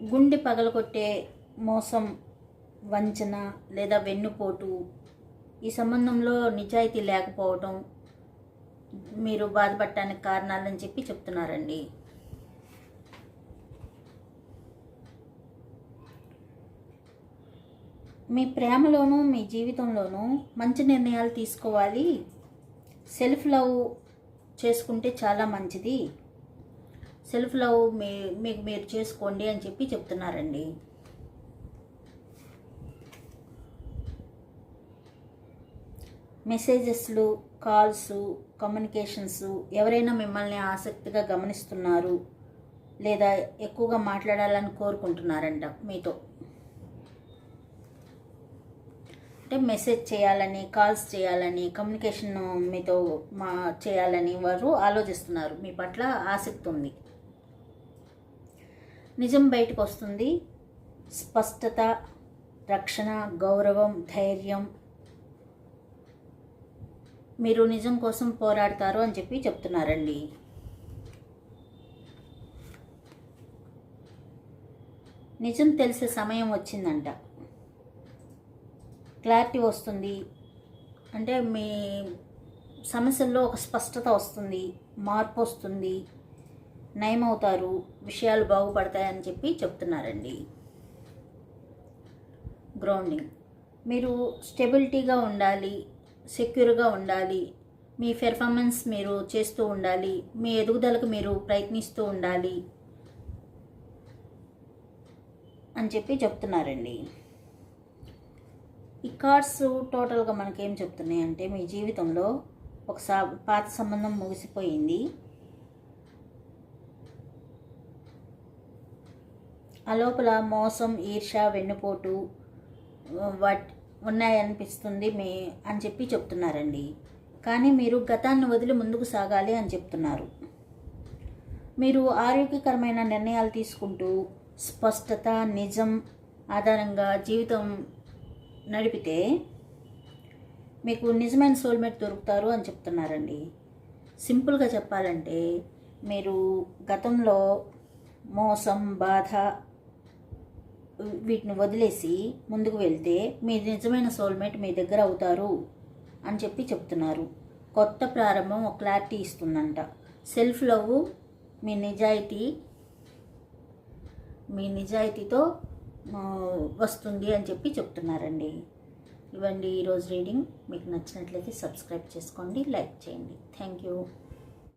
గుండె పగలగొట్టే మోసం, వంచన లేదా వెన్నుపోటు, ఈ సంబంధంలో నిజాయితీ లేకపోవడం మీరు బాధపడటానికి కారణాలని చెప్పి చెప్తున్నారండి. మీ ప్రేమలోనూ మీ జీవితంలోనూ మంచి నిర్ణయాలు తీసుకోవాలి. సెల్ఫ్ లవ్ చేసుకుంటే చాలా మంచిది. సెల్ఫ్ లవ్ మీకు మీరు చేసుకోండి అని చెప్పి చెప్తున్నారండి. మెసేజెస్లు, కాల్స్, కమ్యూనికేషన్స్, ఎవరైనా మిమ్మల్ని ఆసక్తిగా గమనిస్తున్నారు లేదా ఎక్కువగా మాట్లాడాలని కోరుకుంటున్నారంట మీతో. అంటే మెసేజ్ చేయాలని, కాల్స్ చేయాలని, కమ్యూనికేషన్ మీతో చేయాలని వారు ఆలోచిస్తున్నారు. మీ పట్ల ఆసక్తి ఉంది. నిజం బయటకు వస్తుంది. స్పష్టత, రక్షణ, గౌరవం, ధైర్యం, మీరు నిజం కోసం పోరాడతారు అని చెప్పి చెప్తున్నారండి. నిజం తెలిసే సమయం వచ్చిందంట. క్లారిటీ వస్తుంది. అంటే మీ సమస్యల్లో ఒక స్పష్టత వస్తుంది, మార్పు వస్తుంది, నయమవుతారు, విషయాలు బాగుపడతాయని చెప్పి చెప్తున్నారండి. గ్రౌండింగ్, మీరు స్టెబిలిటీగా ఉండాలి, సెక్యూర్గా ఉండాలి, మీ పెర్ఫార్మెన్స్ మీరు చేస్తూ ఉండాలి, మీ ఎదుగుదలకు మీరు ప్రయత్నిస్తూ ఉండాలి అని చెప్పి చెప్తున్నారండి. ఈ కార్డ్స్ టోటల్గా మనకేం చెప్తున్నాయి అంటే, మీ జీవితంలో ఒక పాత సంబంధం ముగిసిపోయింది. ఆ లోపల మోసం, ఈర్ష, వెన్నుపోటు ఉన్నాయనిపిస్తుంది అని చెప్పి చెప్తున్నారండి. కానీ మీరు గతాన్ని వదిలి ముందుకు సాగాలి అని చెప్తున్నారు. మీరు ఆరోగ్యకరమైన నిర్ణయాలు తీసుకుంటూ స్పష్టత, నిజం ఆధారంగా జీవితం నడిపితే మీకు నిజమైన సోల్మేట్ దొరుకుతారు అని చెప్తున్నారండి. సింపుల్గా చెప్పాలంటే, మీరు గతంలో మోసం, బాధ వీటిని వదిలేసి ముందుకు వెళ్తే మీ నిజమైన సోల్మేట్ మీ దగ్గర అవుతారు అని చెప్పి చెప్తున్నారు. కొత్త ప్రారంభం ఒక క్లారిటీ ఇస్తుందంట. సెల్ఫ్ లవ్ మీ నిజాయితీతో వస్తుంది అని చెప్పి చెప్తున్నారండి. ఇవ్వండి ఈరోజు రీడింగ్. మీకు నచ్చినట్లయితే సబ్స్క్రైబ్ చేసుకోండి, లైక్ చేయండి. Thank you.